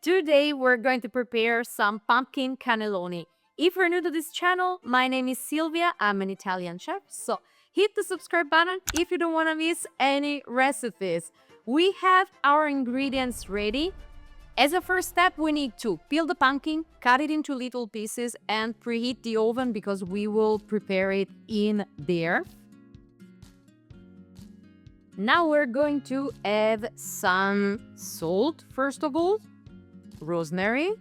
Today we're going to prepare some pumpkin cannelloni. If you're new to this channel, my name is Silvia. I'm an Italian chef, so hit the subscribe button if you don't want to miss any recipes. We have our ingredients ready. As a first step, we need to peel the pumpkin, cut it into little pieces, and preheat the oven because we will prepare it in there. Now we're going to add some salt, first of all, rosemary,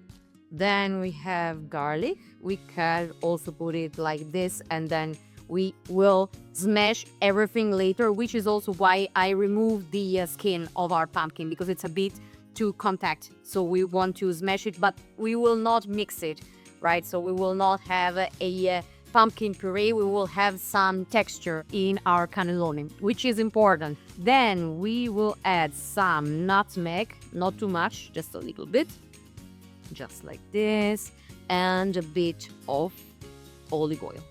then we have garlic. We can also put it like this, and then we will smash everything later, which is also why I removed the skin of our pumpkin, because it's a bit too contact. So we want to smash it, but we will not mix it, right? So we will not have a pumpkin puree. We will have some texture in our cannelloni, which is important. Then we will add some nutmeg, not too much, just a little bit, just like this, and a bit of olive oil.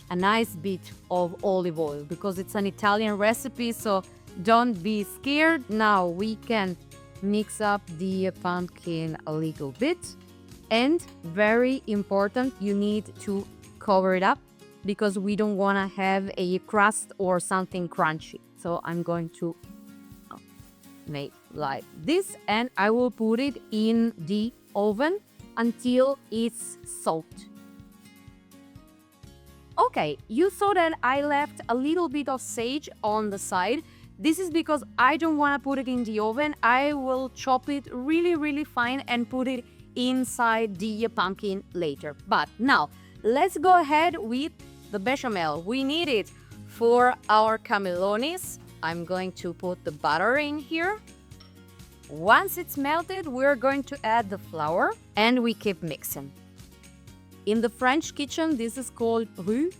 A nice bit of olive oil, because it's an Italian recipe, so don't be scared. Now we can mix up the pumpkin a little bit, and very important, you need to cover it up because we don't want to have a crust or something crunchy. So I'm going to make like this, and I will put it in the oven until it's soft. Okay, you saw that I left a little bit of sage on the side. This is because I don't want to put it in the oven. I will chop it really fine and put it inside the pumpkin later. But now let's go ahead with the bechamel. We need it for our cannellonis. I'm going to put the butter in here. Once it's melted, we're going to add the flour, and we keep mixing. In the French kitchen, this is called roux.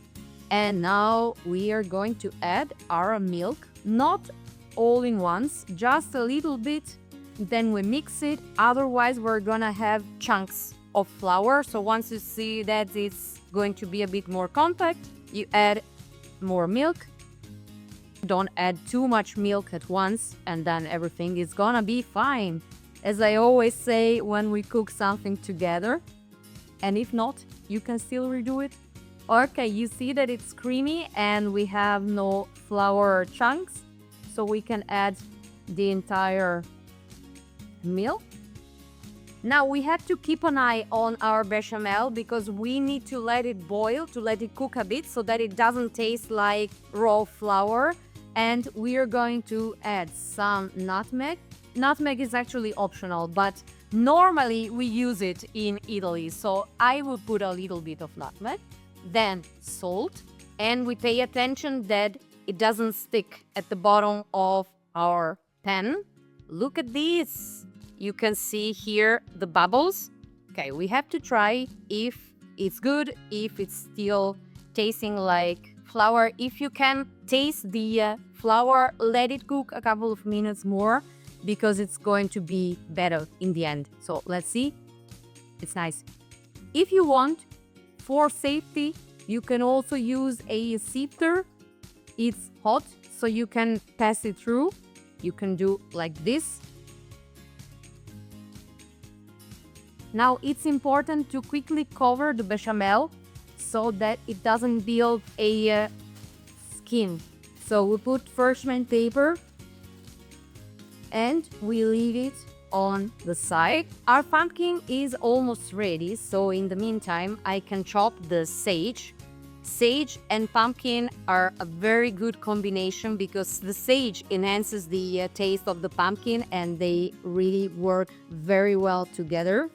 And now we are going to add our milk, not all in once, just a little bit. Then we mix it. Otherwise, we're gonna have chunks of flour. So once you see that it's going to be a bit more compact, you add more milk. Don't add too much milk at once, and then everything is gonna be fine. As I always say when we cook something together, and if not, you can still redo it. Okay, you see that it's creamy and we have no flour chunks, so we can add the entire milk. Now we have to keep an eye on our bechamel because we need to let it boil, to let it cook a bit so that it doesn't taste like raw flour. And we are going to add some nutmeg. Nutmeg is actually optional, but normally we use it in Italy, so I will put a little bit of nutmeg. Then salt, and we pay attention that it doesn't stick at the bottom of our pan. Look at this. You can see here the bubbles. Okay, we have to try if it's good, if it's still tasting like flour. If you can taste the flour, let it cook a couple of minutes more because it's going to be better in the end. So let's see. It's nice. If you want, for safety, you can also use a sifter. It's hot, so you can pass it through. You can do like this. Now it's important to quickly cover the bechamel so that it doesn't build a skin. So we put parchment paper and we leave it on the side. Our pumpkin is almost ready, so in the meantime I can chop the sage. Sage and pumpkin are a very good combination because the sage enhances the taste of the pumpkin and they really work very well together.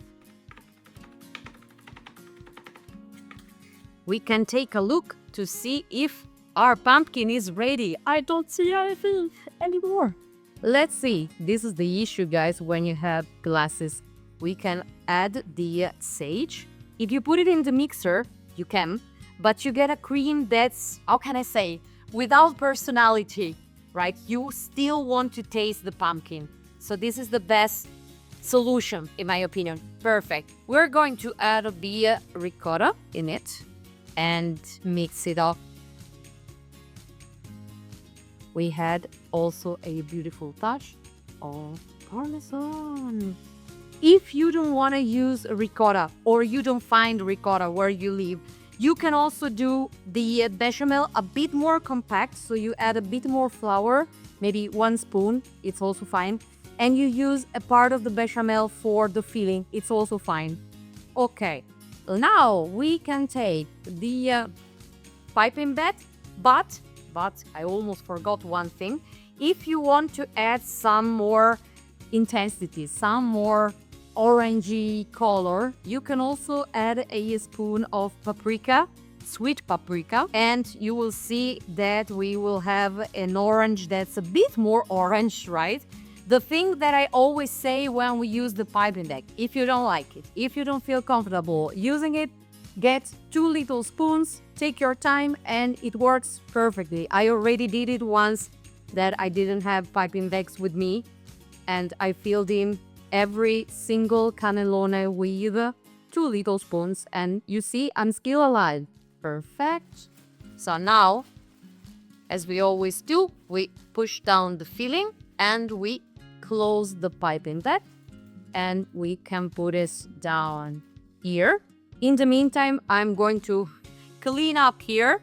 We can take a look to see if our pumpkin is ready. I don't see anything anymore. Let's see. This is the issue, guys, when you have glasses. We can add the sage. If you put it in the mixer, you can, but you get a cream that's, how can I say, without personality, right? You still want to taste the pumpkin. So this is the best solution, in my opinion. Perfect. We're going to add the ricotta in it and mix it up. We had also a beautiful touch of Parmesan. If you don't want to use ricotta or you don't find ricotta where you live, you can also do the bechamel a bit more compact. So you add a bit more flour, maybe 1 spoon, it's also fine. And you use a part of the bechamel for the filling, it's also fine. Okay, now we can take the piping bag, but I almost forgot one thing. If you want to add some more intensity, some more orangey color, you can also add a spoon of paprika, sweet paprika, and you will see that we will have an orange that's a bit more orange, right? The thing that I always say when we use the piping bag, if you don't like it, if you don't feel comfortable using it, get 2 little spoons, take your time, and it works perfectly. I already did it once that I didn't have piping bags with me, and I filled in every single cannelloni with 2 little spoons, and you see, I'm still alive. Perfect. So now, as we always do, we push down the filling and we close the piping bag, and we can put it down here. In the meantime, I'm going to clean up here.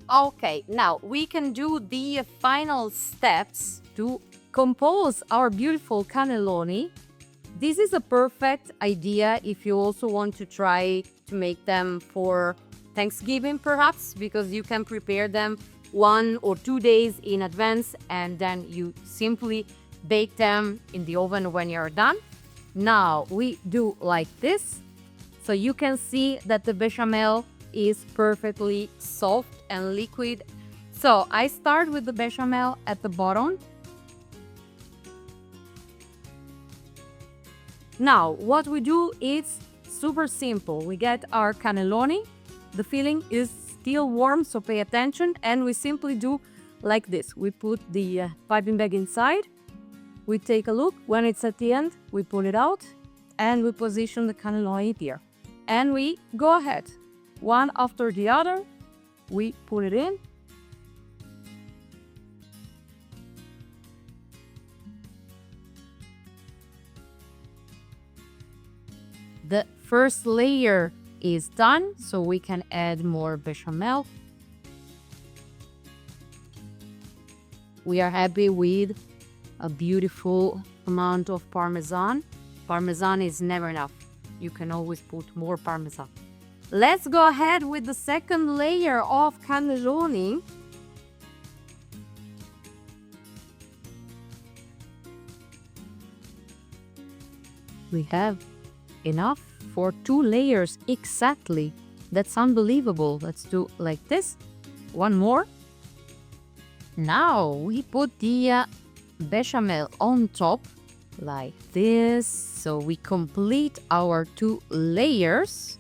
Okay, now we can do the final steps to compose our beautiful cannelloni. This is a perfect idea if you also want to try to make them for Thanksgiving perhaps, because you can prepare them 1 or 2 days in advance and then you simply bake them in the oven when you're done. Now we do like this. So you can see that the bechamel is perfectly soft and liquid. So I start with the bechamel at the bottom. Now what we do is super simple. We get our cannelloni. The filling is still warm, so pay attention. And we simply do like this. We put the piping bag inside. We take a look. When it's at the end, we pull it out and we position the cannelloni here. And we go ahead. One after the other, we put it in. The first layer is done, so we can add more bechamel. We are happy with a beautiful amount of Parmesan. Parmesan is never enough. You can always put more Parmesan. Let's go ahead with the second layer of cannelloni. We have enough for 2 layers exactly. That's unbelievable. Let's do like this. One more. Now we put the bechamel on top like this. So we complete our 2 layers.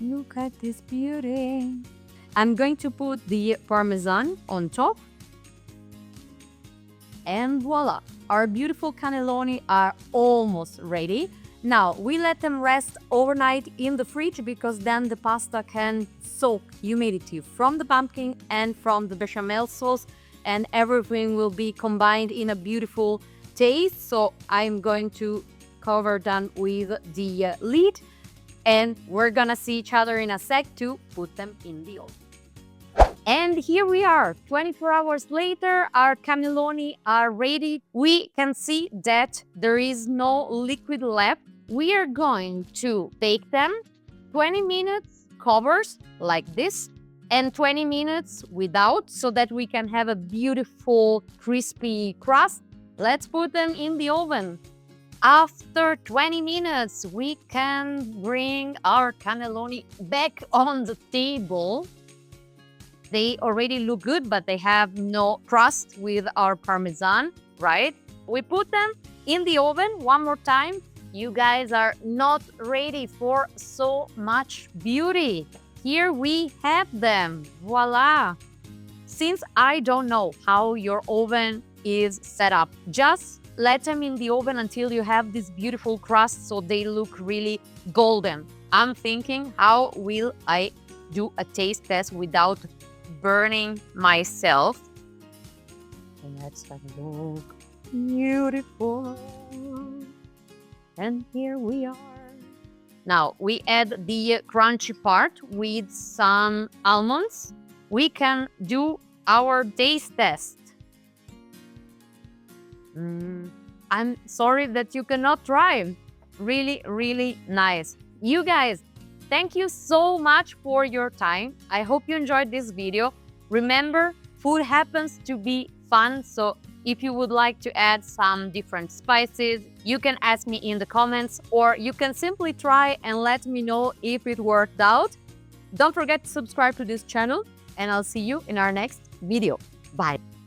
Look at this beauty. I'm going to put the Parmesan on top. And voila, our beautiful cannelloni are almost ready. Now we let them rest overnight in the fridge because then the pasta can soak humidity from the pumpkin and from the bechamel sauce, and everything will be combined in a beautiful taste. So I'm going to cover them with the lid, and we're gonna see each other in a sec to put them in the oven. And here we are, 24 hours later, our cannelloni are ready. We can see that there is no liquid left. We are going to bake them 20 minutes covers like this and 20 minutes without, so that we can have a beautiful crispy crust. Let's put them in the oven. After 20 minutes, we can bring our cannelloni back on the table. They already look good, but they have no crust with our Parmesan, right? We put them in the oven one more time. You guys are not ready for so much beauty. Here we have them. Voila! Since I don't know how your oven is set up, just let them in the oven until you have this beautiful crust so they look really golden. I'm thinking, how will I do a taste test without burning myself? Let's have a look. Beautiful. And here we are. Now we add the crunchy part with some almonds. We can do our taste test. I'm sorry that you cannot try. Really, really nice. You guys, thank you so much for your time. I hope you enjoyed this video. Remember, food happens to be fun, so if you would like to add some different spices, you can ask me in the comments, or you can simply try and let me know if it worked out. Don't forget to subscribe to this channel, and I'll see you in our next video. Bye!